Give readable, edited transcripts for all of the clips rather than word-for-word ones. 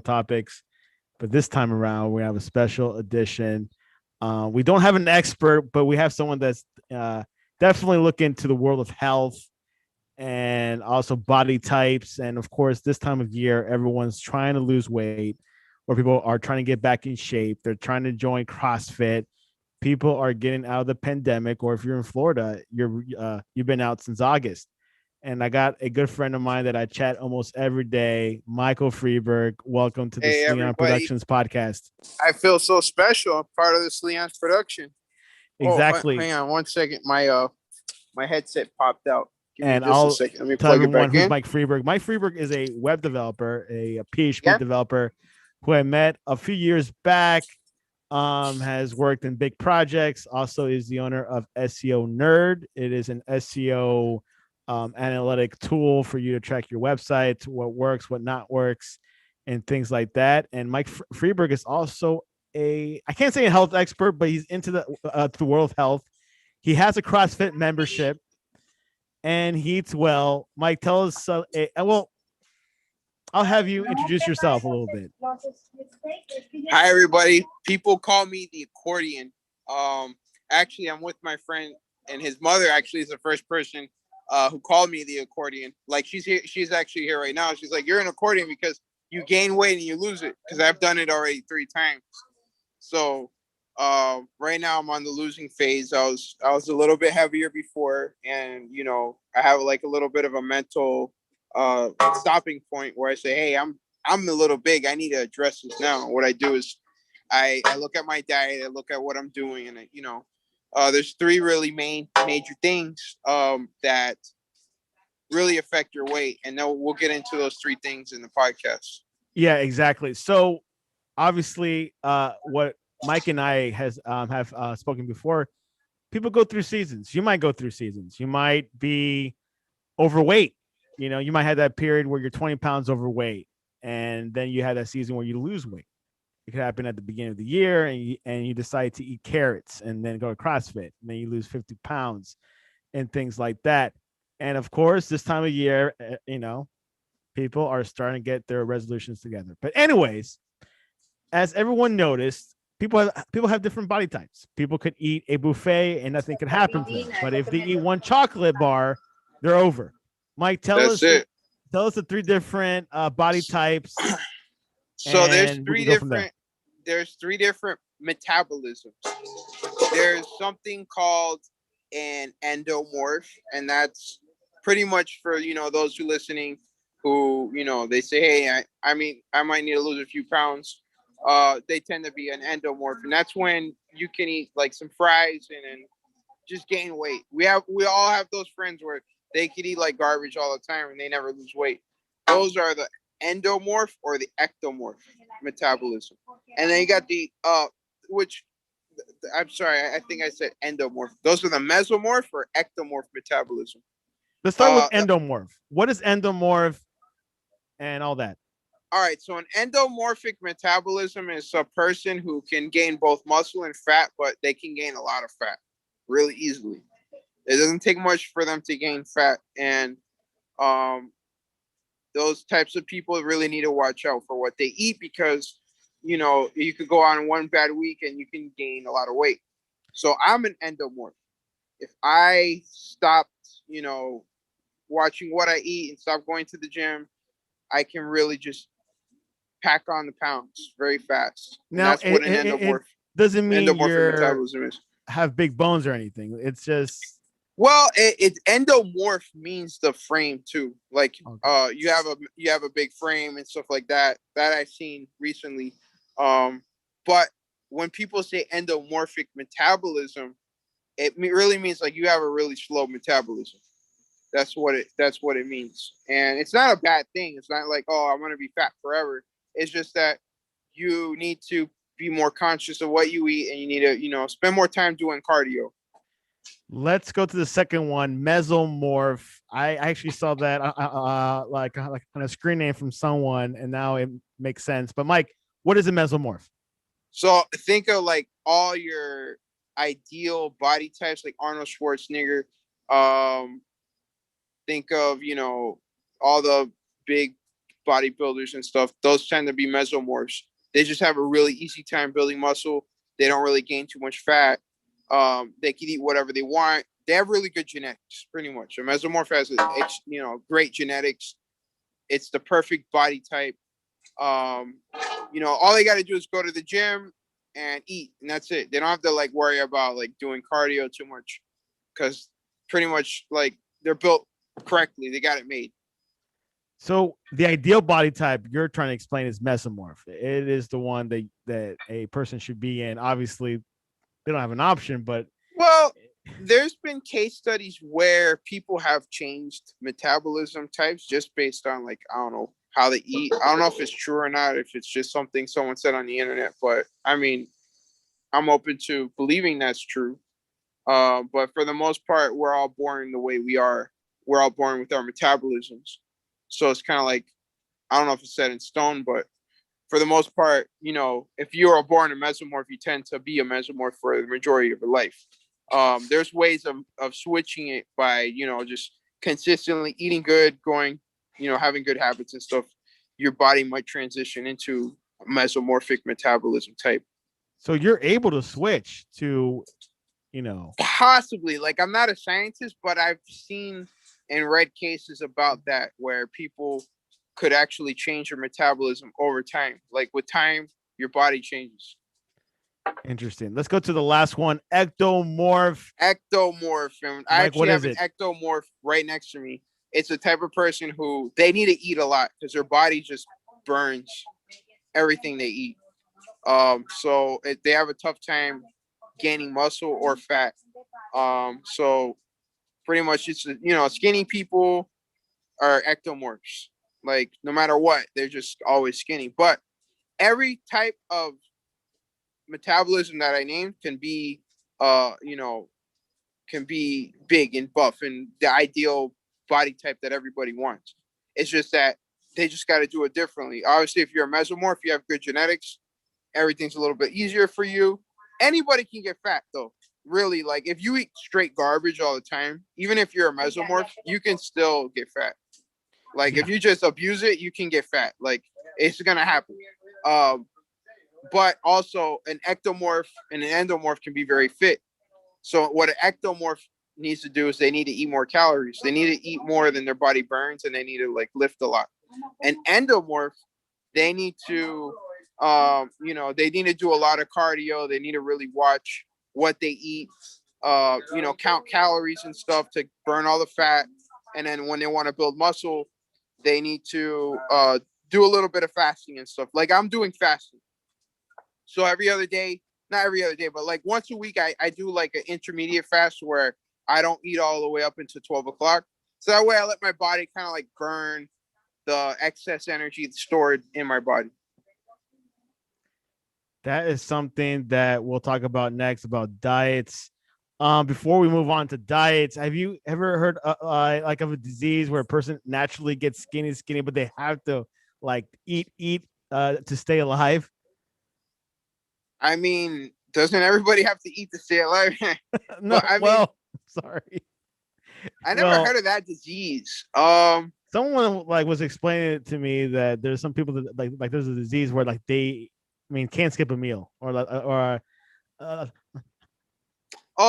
topics, but this time around we have a special edition. We don't have an expert, but we have someone that's definitely looking into the world of health and also body types. And of course, this time of year, everyone's trying to lose weight, or people are trying to get back in shape. They're trying to join CrossFit. People are getting out of the pandemic, or if you're in Florida, you've been out since August. And I got a good friend of mine that I chat almost every day, Michael Friedberg. Welcome to the Hey Sleon everybody! Productions podcast. I feel so special. I'm part of the Leon's production. Oh, Exactly. hang on 1 second. My headset popped out. Give me And just a I'll second. Let me tell plug it everyone back who's in. Mike Freeberg. Mike Freeberg is a web developer, a PHP Yeah. developer who I met a few years back. Has worked in big projects. Also, is the owner of SEO Nerd. It is an SEO analytic tool for you to track your website, what works, what not works, and things like that. And Mike Freeberg is also I can't say a health expert, but he's into the world of health. He has a CrossFit membership and he eats well. Mike, tell us. Well, I'll have you introduce yourself a little bit. Hi everybody. People call me the accordion. Actually, I'm with my friend, and his mother actually is the first person who called me the accordion. Like she's here. She's actually here right now. She's like, "You're an accordion because you gain weight and you lose it." Because I've done it already 3 times. So right now I'm on the losing phase. I was a little bit heavier before, and I have like a little bit of a mental stopping point where I say, hey, I'm a little big. I need to address this now. What I do is I look at my diet, I look at what I'm doing, and there's 3 really major things that really affect your weight, and then we'll get into those 3 things in the podcast. Yeah, exactly. So obviously, what Mike and I have spoken before, people go through seasons. You might go through seasons. You might be overweight. You might have that period where you're 20 pounds overweight, and then you have that season where you lose weight. It could happen at the beginning of the year, and you decide to eat carrots and then go to CrossFit, and then you lose 50 pounds and things like that. And of course, this time of year, people are starting to get their resolutions together. But anyways, as everyone noticed, people have different body types. People could eat a buffet and nothing could happen to them. But if they eat one chocolate bar, they're over. Mike, tell That's us the it. tell us the 3 different body types, So and we can go from there. there's 3 different metabolisms. There's something called an endomorph, and that's pretty much for those who listening who they say, hey, I might need to lose a few pounds. They tend to be an endomorph, and that's when you can eat like some fries and just gain weight. We all have those friends where they could eat like garbage all the time and they never lose weight. Those are the endomorph or the ectomorph metabolism. And then you got the which I'm sorry, I think I said endomorph. Those are the mesomorph or ectomorph metabolism. Let's start with endomorph. What is endomorph and all that? All right, so an endomorphic metabolism is a person who can gain both muscle and fat, but they can gain a lot of fat really easily. It doesn't take much for them to gain fat, and um, those types of people really need to watch out for what they eat because you could go on one bad week and you can gain a lot of weight. So I'm an endomorph. If I stopped, watching what I eat and stop going to the gym, I can really just pack on the pounds very fast. And Now, that's what an it doesn't mean endomorphic you're metabolism is. have big bones or anything. It's just Well, it endomorph means the frame too. Like okay. you have a big frame and stuff like that I've seen recently. But when people say endomorphic metabolism, it really means like you have a really slow metabolism. That's what it means. And it's not a bad thing. It's not like, oh, I'm gonna be fat forever. It's just that you need to be more conscious of what you eat and you need to, spend more time doing cardio. Let's go to the second one, mesomorph. I actually saw that like on a screen name from someone, and now it makes sense. But Mike, what is a mesomorph? So think of like all your ideal body types, like Arnold Schwarzenegger. Um, think of all the big bodybuilders and stuff, those tend to be mesomorphs. They just have a really easy time building muscle. They don't really gain too much fat. They can eat whatever they want. They have really good genetics, pretty much. A mesomorph has, great genetics. It's the perfect body type. All they got to do is go to the gym and eat, and that's it. They don't have to like worry about like doing cardio too much, because pretty much like they're built correctly. They got it made. So the ideal body type you're trying to explain is mesomorph. It is the one that a person should be in. Obviously, they don't have an option, but well, there's been case studies where people have changed metabolism types just based on like, I don't know, how they eat. I don't know if it's true or not, if it's just something someone said on the internet, but I mean, I'm open to believing that's true. But for the most part, we're all born the way we are. We're all born with our metabolisms. So it's kind of like, I don't know if it's set in stone, but for the most part, if you are born a mesomorph, you tend to be a mesomorph for the majority of your life. There's ways of switching it by, just consistently eating good, having good habits and stuff. Your body might transition into a mesomorphic metabolism type. So you're able to switch to, possibly. Like, I'm not a scientist, but I've seen and read cases about that where people could actually change your metabolism over time. Like with time, your body changes. Interesting. Let's go to the last one. Ectomorph. Ectomorph. And I actually have an ectomorph right next to me. It's a type of person who they need to eat a lot because their body just burns everything they eat. So they have a tough time gaining muscle or fat. So pretty much it's, skinny people are ectomorphs. Like no matter what, they're just always skinny. But every type of metabolism that I named can be, can be big and buff and the ideal body type that everybody wants. It's just that they just got to do it differently. Obviously, if you're a mesomorph, you have good genetics, everything's a little bit easier for you. Anybody can get fat though. Really, like if you eat straight garbage all the time, even if you're a mesomorph, you can still get fat. Like if you just abuse it, you can get fat. Like it's gonna happen. But also an ectomorph and an endomorph can be very fit. So what an ectomorph needs to do is they need to eat more calories. They need to eat more than their body burns, and they need to like lift a lot. An endomorph, they need to, they need to do a lot of cardio. They need to really watch what they eat. Count calories and stuff to burn all the fat. And then when they want to build muscle, they need to do a little bit of fasting and stuff. Like I'm doing fasting. So every other day, not every other day, but like once a week, I do like an intermediate fast where I don't eat all the way up until 12 o'clock. So that way I let my body kind of like burn the excess energy stored in my body. That is something that we'll talk about next, about diets. Before we move on to diets, have you ever heard like of a disease where a person naturally gets skinny, but they have to like eat to stay alive? I mean, doesn't everybody have to eat to stay alive? No, sorry. I never heard of that disease. Someone like was explaining it to me that there's some people that like there's a disease where like can't skip a meal or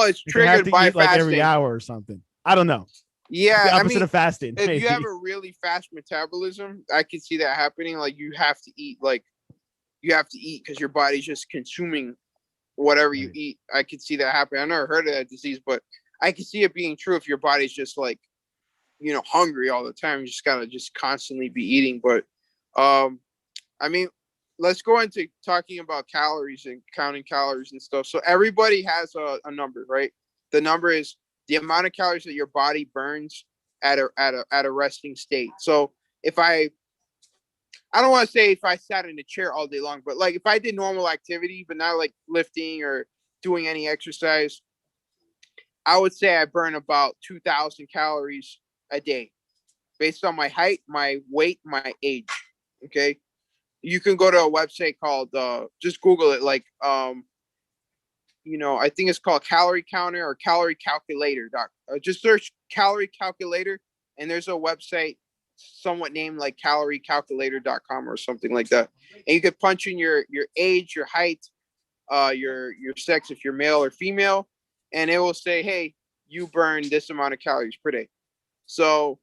it's triggered by eat, fasting, like every hour or something. I don't know. Yeah, it's the opposite of fasting. If maybe. You have a really fast metabolism, I can see that happening. Like you have to eat because your body's just consuming whatever you eat. I could see that happen. I never heard of that disease, but I can see it being true if your body's just like, hungry all the time. You just gotta just constantly be eating. But let's go into talking about calories and counting calories and stuff. So everybody has a number, right? The number is the amount of calories that your body burns at a resting state. So if I don't want to say if I sat in a chair all day long, but like if I did normal activity, but not like lifting or doing any exercise, I would say I burn about 2,000 calories a day based on my height, my weight, my age. Okay. You can go to a website called, just Google it. Like, I think it's called Calorie Counter or Calorie Calculator. Just search Calorie Calculator, and there's a website somewhat named like caloriecalculator.com or something like that. And you could punch in your age, your height, your sex, if you're male or female, and it will say, hey, you burn this amount of calories per day. So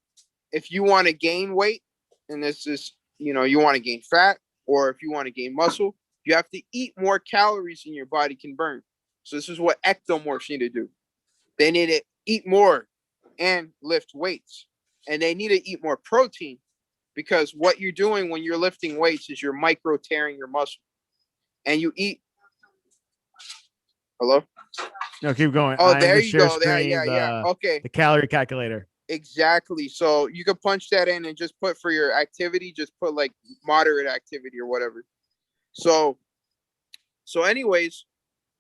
if you want to gain weight, and this is, you know, you want to gain fat, or if you want to gain muscle, you have to eat more calories than your body can burn. So this is what ectomorphs need to do. They need to eat more and lift weights. And they need to eat more protein, because what you're doing when you're lifting weights is you're micro tearing your muscle. And you eat. Hello? No, keep going. Oh, I'm there the you share go. There, screen, yeah. Okay. the calorie calculator. Exactly. So you can punch that in and just put, for your activity, just put like moderate activity or whatever. So anyways,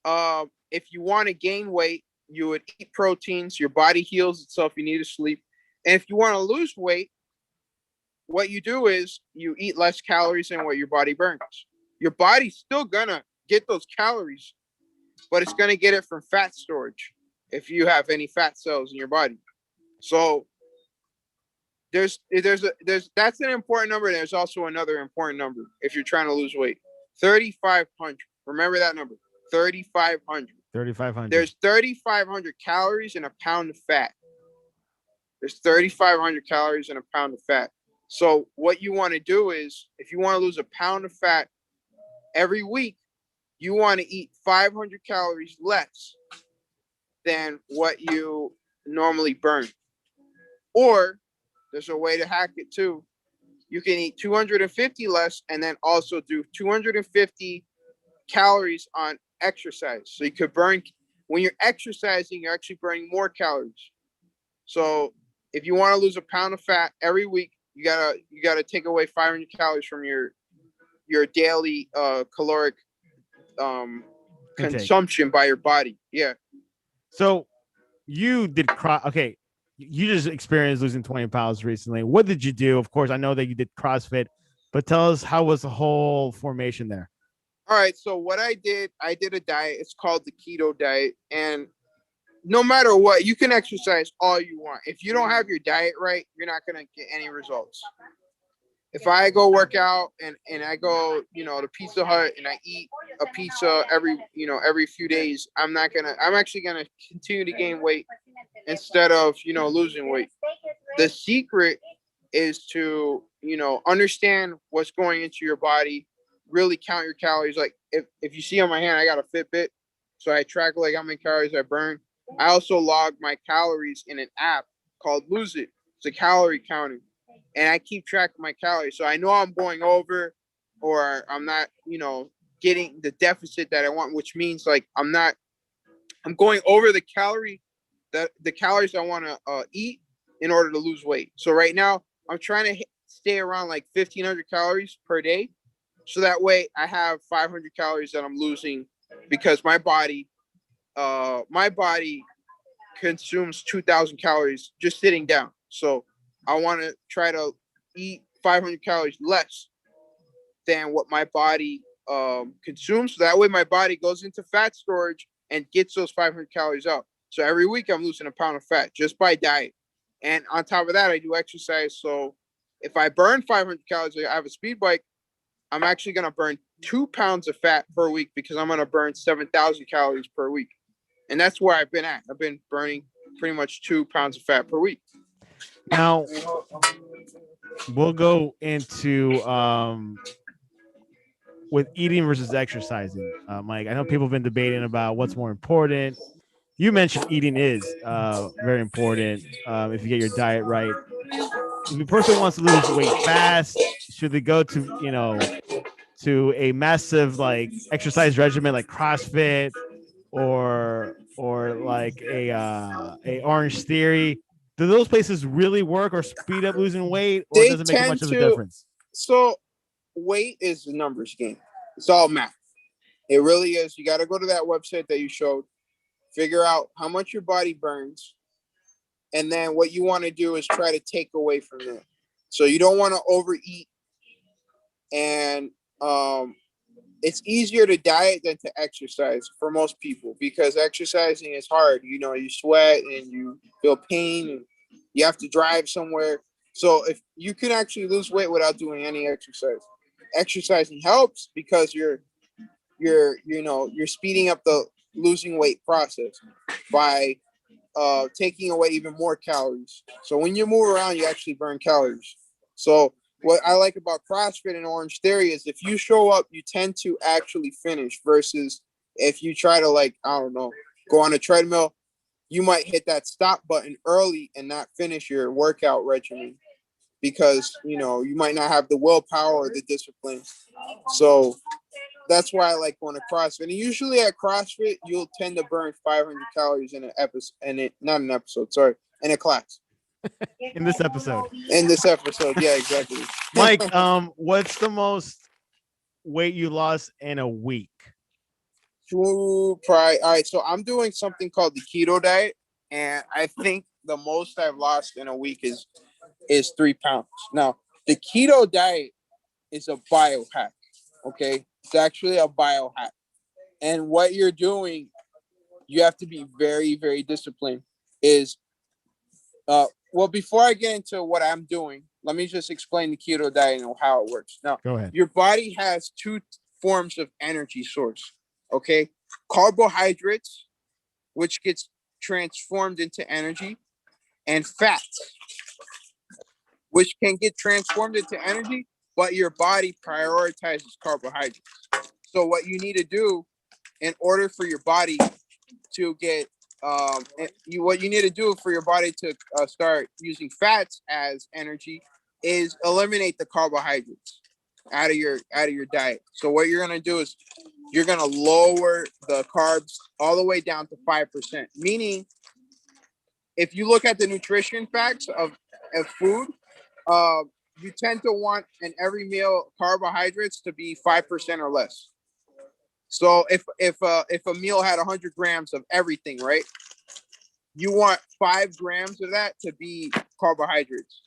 if you want to gain weight, you would eat proteins. Your body heals itself. You need to sleep. And if you want to lose weight, what you do is you eat less calories than what your body burns. Your body's still gonna get those calories, but it's gonna get it from fat storage if you have any fat cells in your body. So there's that's an important number. And there's also another important number if you're trying to lose weight. 3,500. Remember that number. 3,500. 3,500. There's 3,500 calories in a pound of fat. There's 3,500 calories in a pound of fat. So what you want to do is, if you want to lose a pound of fat every week, you want to eat 500 calories less than what you normally burn. Or there's a way to hack it too. You can eat 250 less and then also do 250 calories on exercise. So you could burn, when you're exercising, you're actually burning more calories. So if you want to lose a pound of fat every week, you gotta take away 500 calories from your daily caloric consumption by your body. Yeah. So you did okay. You just experienced losing 20 pounds recently. What did you do? Of course, I know that you did CrossFit, but tell us, how was the whole formation there? All right. So what I did a diet. It's called the keto diet. And no matter what, you can exercise all you want. If you don't have your diet right, you're not going to get any results. If I go work out and I go, to Pizza Hut and I eat a pizza every few days, I'm actually going to continue to gain weight instead of, losing weight. The secret is to, understand what's going into your body, really count your calories. Like if you see on my hand, I got a Fitbit. So I track like how many calories I burn. I also log my calories in an app called Lose It. It's a calorie counter. And I keep track of my calories. So I know I'm going over, or I'm not, getting the deficit that I want, which means like I'm going over the calories I want to eat in order to lose weight. So right now I'm trying to stay around like 1,500 calories per day. So that way I have 500 calories that I'm losing, because my body consumes 2,000 calories just sitting down. So I want to try to eat 500 calories less than what my body consumes. So that way my body goes into fat storage and gets those 500 calories out. So every week I'm losing a pound of fat just by diet. And on top of that, I do exercise. So if I burn 500 calories, I have a speed bike, I'm actually going to burn 2 pounds of fat per week, because I'm going to burn 7,000 calories per week. And that's where I've been at. I've been burning pretty much 2 pounds of fat per week. Now, we'll go into with eating versus exercising. Mike, I know people have been debating about what's more important. You mentioned eating is very important if you get your diet right. If a person wants to lose weight fast, should they go to a massive like exercise regimen like CrossFit or like a Orange Theory? Do those places really work or speed up losing weight, or does it make much of a difference? So weight is a numbers game. It's all math. It really is. You got to go to that website that you showed, figure out how much your body burns, and then what you want to do is try to take away from that. So you don't want to overeat, and it's easier to diet than to exercise for most people, because exercising is hard. You sweat and you feel pain and you have to drive somewhere. So if you can actually lose weight without doing any exercise, exercising helps because you're speeding up the losing weight process by taking away even more calories. So when you move around, you actually burn calories. So what I like about CrossFit and Orange Theory is if you show up, you tend to actually finish versus if you try to, like, I don't know, go on a treadmill, you might hit that stop button early and not finish your workout regimen because, you might not have the willpower or the discipline. So that's why I like going to CrossFit. And usually at CrossFit, you'll tend to burn 500 calories in an episode, not an episode, sorry, in a class. In this episode. In this episode, yeah, exactly. Mike, what's the most weight you lost in a week? All right, so I'm doing something called the keto diet, and I think the most I've lost in a week is 3 pounds. Now, the keto diet is a biohack. Okay, it's actually a biohack, and what you're doing, you have to be very, very disciplined. Well, before I get into what I'm doing, let me just explain the keto diet and how it works. Now, Go ahead. Your body has two forms of energy source. Okay, carbohydrates, which gets transformed into energy, and fats, which can get transformed into energy, but your body prioritizes carbohydrates. So what you need to do in order for your body to get what you need to do for your body to start using fats as energy is eliminate the carbohydrates out of your diet. So what you're going to do is you're going to lower the carbs all the way down to 5%, meaning if you look at the nutrition facts of food, you tend to want in every meal carbohydrates to be 5% or less. So if a meal had 100 grams of everything, right, you want 5 grams of that to be carbohydrates,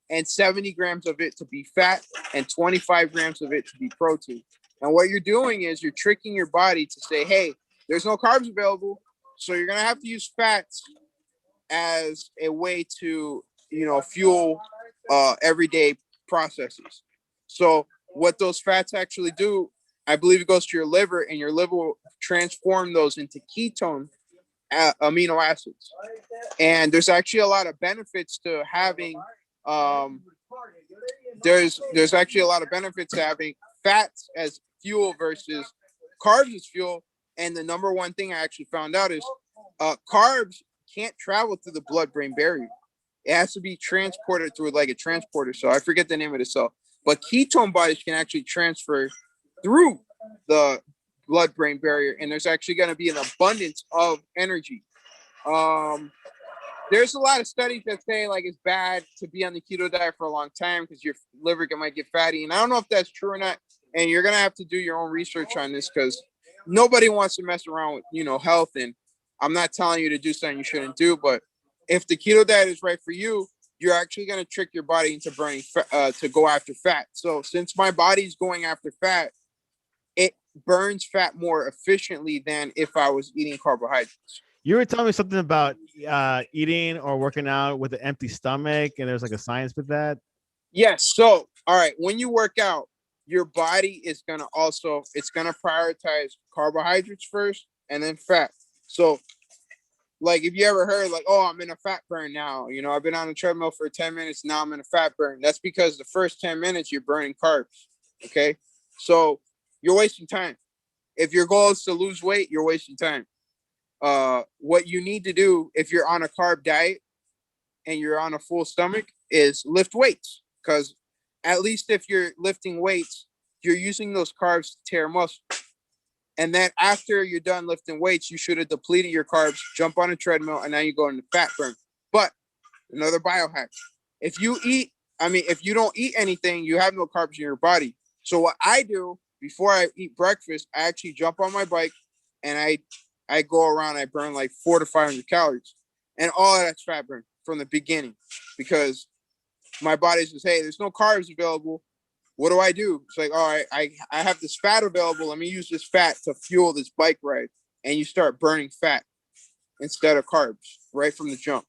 and 70 grams of it to be fat, and 25 grams of it to be protein. And what you're doing is you're tricking your body to say, hey, there's no carbs available, so you're gonna have to use fats as a way to fuel everyday processes. So what those fats actually do, I believe it goes to your liver, and your liver will transform those into ketone amino acids. And there's actually a lot of benefits to having there's actually a lot of benefits to having fats as fuel versus carbs as fuel. And the number one thing I actually found out is carbs can't travel through the blood-brain barrier. It has to be transported through like a transporter. So I forget the name of the cell. But ketone bodies can actually transfer through the blood-brain barrier, and there's actually going to be an abundance of energy. There's a lot of studies that say like it's bad to be on the keto diet for a long time because your liver might get fatty, and I don't know if that's true or not. And you're gonna have to do your own research on this because nobody wants to mess around with health. And I'm not telling you to do something you shouldn't do, but if the keto diet is right for you, you're actually going to trick your body into burning to go after fat. So since my body's going after fat, it burns fat more efficiently than if I was eating carbohydrates. You were telling me something about eating or working out with an empty stomach, and there's like a science with that. Yes. So, all right, when you work out, your body is going to prioritize carbohydrates first and then fat. So, like, if you ever heard, like, oh, I'm in a fat burn now, I've been on the treadmill for 10 minutes. Now I'm in a fat burn. That's because the first 10 minutes you're burning carbs. Okay. So you're wasting time. If your goal is to lose weight, you're wasting time. What you need to do if you're on a carb diet and you're on a full stomach is lift weights. Because at least if you're lifting weights, you're using those carbs to tear muscle. And then after you're done lifting weights, you should have depleted your carbs, jump on a treadmill, and now you go into fat burn. But another biohack. If you don't eat anything, you have no carbs in your body. So what I do before I eat breakfast, I actually jump on my bike and I go around, I burn like 400 to 500 calories. And all of that's fat burn from the beginning because my body says, hey, there's no carbs available. What do? It's like, all right, I have this fat available. Let me use this fat to fuel this bike ride. And you start burning fat instead of carbs right from the jump.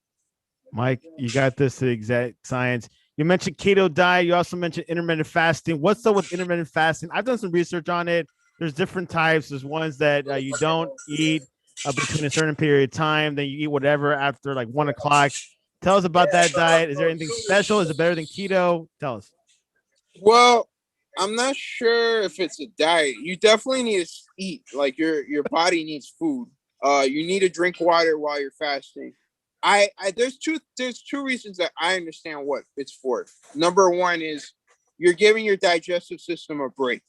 Mike, you got this to exact science. You mentioned keto diet. You also mentioned intermittent fasting. What's up with intermittent fasting? I've done some research on it. There's different types. There's ones that you don't eat between a certain period of time. Then you eat whatever after like 1 o'clock. Tell us about that diet. Is there anything special? Is it better than keto? Tell us. Well, I'm not sure if it's a diet. You definitely need to eat. Like your body needs food. You need to drink water while you're fasting. There's two reasons that I understand what it's for. Number one is you're giving your digestive system a break.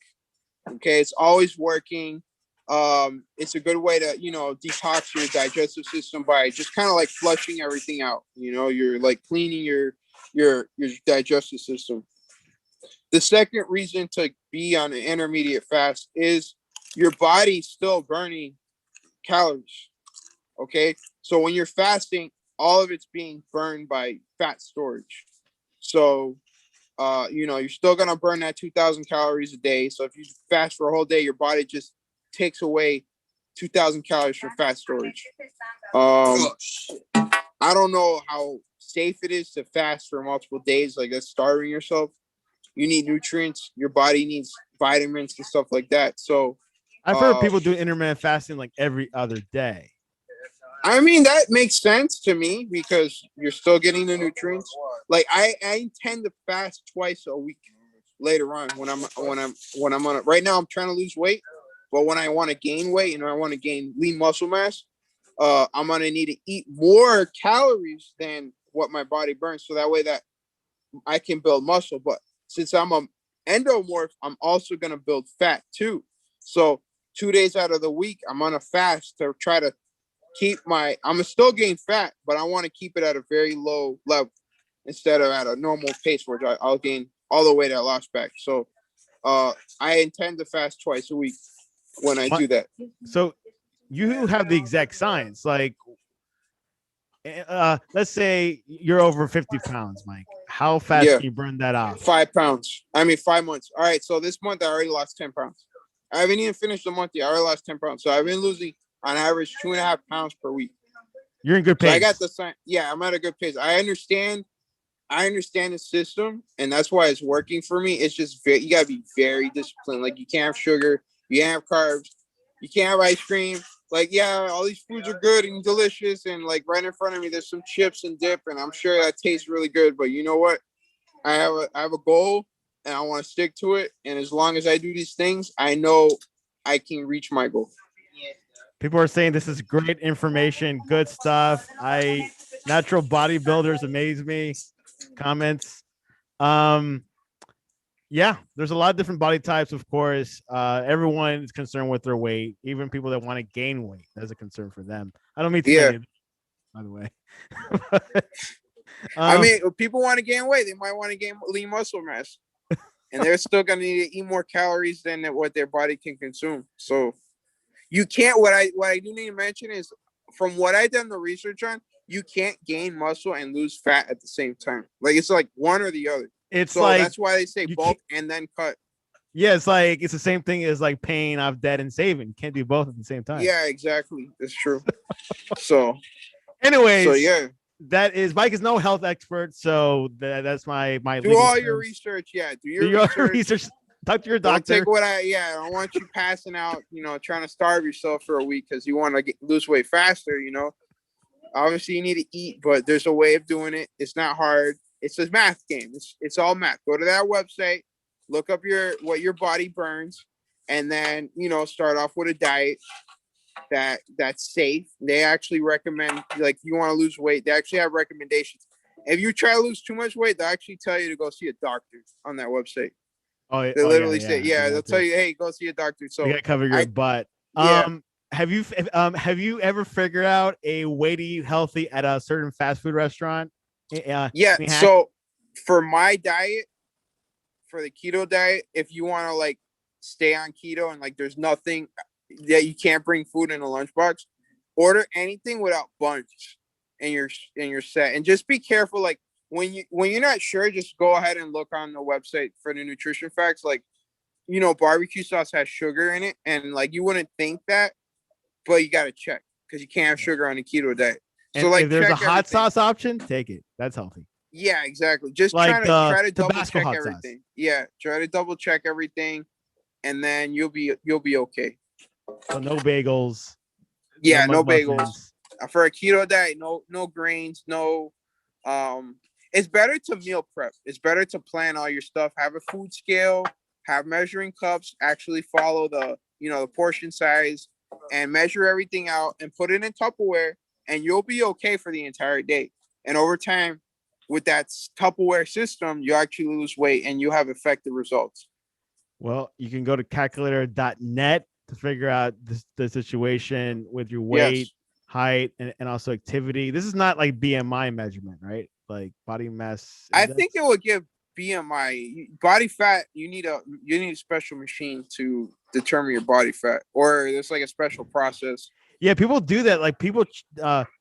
Okay, it's always working. It's a good way to detox your digestive system by just kind of like flushing everything out. You're like cleaning your digestive system. The second reason to be on an intermediate fast is your body's still burning calories. Okay, so when you're fasting, all of it's being burned by fat storage. So you're still gonna burn that 2,000 calories a day. So if you fast for a whole day, your body just takes away 2,000 calories from fat storage. I don't know how safe it is to fast for multiple days, like that's starving yourself. You need nutrients. Your body needs vitamins and stuff like that. So I've heard people do intermittent fasting like every other day. I mean, that makes sense to me because you're still getting the nutrients. Like I intend to fast twice a week later on when I'm on it. Right now I'm trying to lose weight, but when I want to gain weight and I want to gain lean muscle mass, I'm gonna need to eat more calories than what my body burns, so that way that I can build muscle. But since I'm an endomorph, I'm also gonna build fat too. So 2 days out of the week, I'm on a fast to try to I'm gonna still gain fat, but I want to keep it at a very low level instead of at a normal pace where I'll gain all the weight I lost back. So I intend to fast twice a week when I do that. So you have the exact science. Like, let's say you're over 50 pounds, Mike. How fast can you burn that off? 5 pounds. I mean, 5 months. All right. So this month I already lost 10 pounds. I haven't even finished the month yet. I already lost 10 pounds. So I've been losing on average 2.5 pounds per week. You're in good pace. So I got the sign. Yeah, I'm at a good pace. I understand the system, and that's why it's working for me. It's just you gotta be very disciplined. Like you can't have sugar, you can't have carbs, you can't have ice cream. Like, yeah, all these foods are good and delicious, and like right in front of me, there's some chips and dip, and I'm sure that tastes really good. But you know what? I have a goal, and I want to stick to it. And as long as I do these things, I know I can reach my goal. People are saying this is great information, good stuff. Natural bodybuilders amaze me. Comments. Yeah, there's a lot of different body types, of course. Everyone is concerned with their weight, even people that want to gain weight. That's a concern for them. I don't mean to say it, by the way. I mean, if people want to gain weight, they might want to gain lean muscle mass. And they're still going to need to eat more calories than what their body can consume. So you can't, what I do need to mention is from what I've done the research on, you can't gain muscle and lose fat at the same time. Like it's like one or the other. It's so like that's why they say bulk and then cut. Yeah, it's the same thing as like paying off debt and saving. Can't do both at the same time. Yeah, exactly. That's true. So anyways, so yeah. That is Mike is no health expert, so that's my do all your research. Yeah, do your research. Talk to your doctor. Don't take what I don't want you passing out, trying to starve yourself for a week because you want to lose weight faster, Obviously you need to eat, but there's a way of doing it. It's not hard. It's a math game. It's all math. Go to that website, look up what your body burns, and then, start off with a diet that's safe. They actually recommend, like, you want to lose weight, they actually have recommendations. If you try to lose too much weight, they'll actually tell you to go see a doctor on that website. They literally say, they'll tell you, hey, go see a doctor. So you gotta cover your butt. Yeah. Have you ever figured out a way to eat healthy at a certain fast food restaurant? Yeah. So for my diet, for the keto diet, if you want to like stay on keto and like there's nothing that you can't bring food in a lunchbox, order anything without buns and you're set. And just be careful, like when you're not sure, just go ahead and look on the website for the nutrition facts. Like, barbecue sauce has sugar in it, and like you wouldn't think that, but you got to check because you can't have sugar on a keto diet. So like, if there's a hot sauce option, take it. That's healthy. Yeah, exactly. Just like try to double Tabasco check hot sauce. everything. Yeah, try to double check everything, and then you'll be okay. So no bagels, no Yeah, no bagels. McMuffins. For a keto diet, no grains, no. It's better to meal prep. It's better to plan all your stuff. Have a food scale, have measuring cups. Actually follow the portion size, and measure everything out and put it in Tupperware, and you'll be okay for the entire day. And over time, with that Tupperware system, you actually lose weight and you have effective results. Well, you can go to calculator.net to figure out the situation with your weight, Yes. height, and also activity. This is not like BMI measurement, right? Like body mass I index. think it will give BMI body fat. You need a special machine to determine your body fat, or there's like a special process. Yeah, people do that. Like people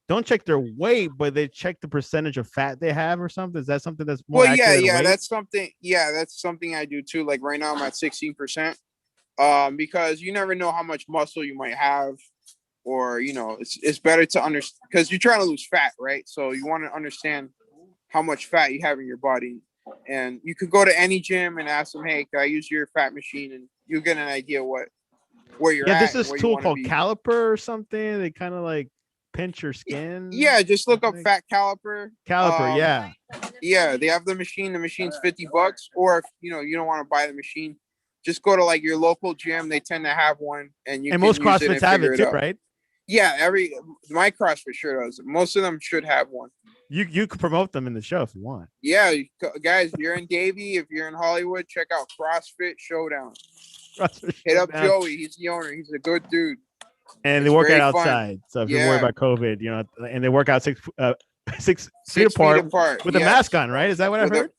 don't check their weight, but they check the percentage of fat they have or something. Is that something that's more Well, yeah, accurate than weight? that's something. Yeah, that's something I do too. Like right now, I'm at 16%. Because you never know how much muscle you might have, or it's better to understand because you're trying to lose fat, right? So you want to understand how much fat you have in your body, and you could go to any gym and ask them, "Hey, can I use your fat machine?" And you'll get an idea where you're Yeah, there's at and this where you tool want to called be. Caliper or something. They kind of like pinch your skin. Yeah, just look up fat caliper. Caliper, yeah. Yeah, they have the machine. The machine's $50, or if you don't want to buy the machine, just go to like your local gym. They tend to have one, and you And can most use it CrossFits and have figure it it too, out. right? Yeah, my CrossFit sure does. Most of them should have one. You could promote them in the show if you want. Yeah, guys, if you're in Davie, if you're in Hollywood, check out CrossFit Showdown. Hit up Joey. He's the owner. He's a good dude. And It's they work out very outside. fun. So if you're worried about COVID, and they work out 6 feet 6 feet apart apart with a mask on, right? Is that what I heard?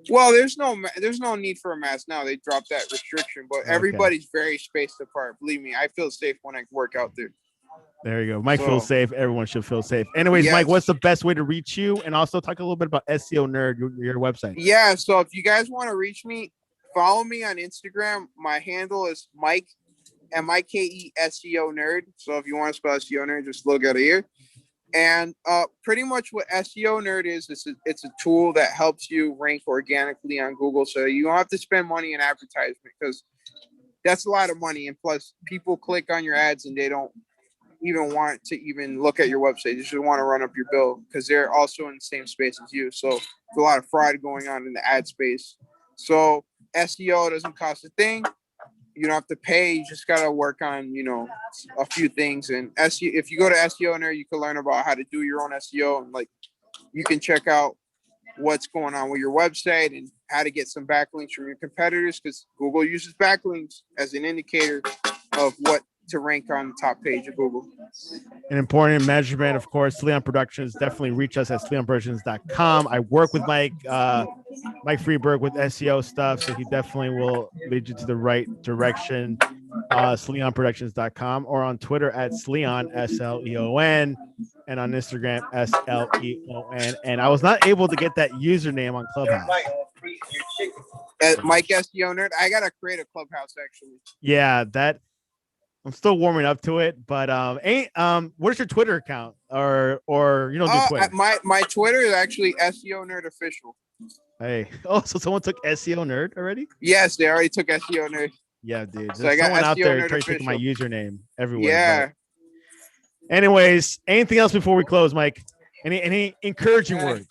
Well, there's no need for a mask now. They dropped that restriction, but everybody's very spaced apart. Believe me, I feel safe when I work out there. There you go. Mike feels safe. Everyone should feel safe. Anyways, yes. Mike, what's the best way to reach you? And also talk a little bit about SEO Nerd, your website. Yeah. So if you guys want to reach me, follow me on Instagram. My handle is Mike, MIKE SEO Nerd. So if you want to spell SEO Nerd, just look at it here. And pretty much what SEO Nerd is it's a tool that helps you rank organically on Google. So you don't have to spend money in advertisement because that's a lot of money. And plus, people click on your ads and they don't even want to even look at your website. They just want to run up your bill because they're also in the same space as you. So there's a lot of fraud going on in the ad space. So SEO doesn't cost a thing. You don't have to pay. You just got to work on, a few things. And SEO, if you go to SEO Nerd, you can learn about how to do your own SEO. And you can check out what's going on with your website and how to get some backlinks from your competitors because Google uses backlinks as an indicator of what to rank on the top page of Google. An important measurement, of course, Sleon Productions. Definitely reach us at sleonproductions.com. I work with Mike Friedberg with SEO stuff, so he definitely will lead you to the right direction. sleonproductions.com or on Twitter at Sleon, SLEON, and on Instagram, SLEON. And I was not able to get that username on Clubhouse. Mike SEO Nerd. I got to create a Clubhouse, actually. Yeah, I'm still warming up to it, but what's your Twitter account or you don't do Twitter? My Twitter is actually SEO Nerd Official. Hey, so someone took SEO Nerd already? Yes, they already took SEO Nerd. Yeah, dude. So there's someone out there trying to take my username everywhere. Yeah. Anyways, anything else before we close, Mike? Any encouraging words?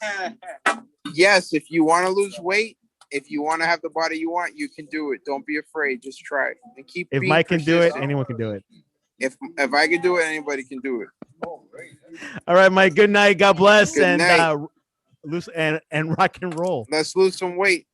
Yes, if you want to lose weight, if you want to have the body you want, you can do it. Don't be afraid. Just try it and keep. If Mike can do it, anyone can do it. If I can do it, anybody can do it. All right, Mike. Good night. God bless. Good night. Loose and rock and roll. Let's lose some weight.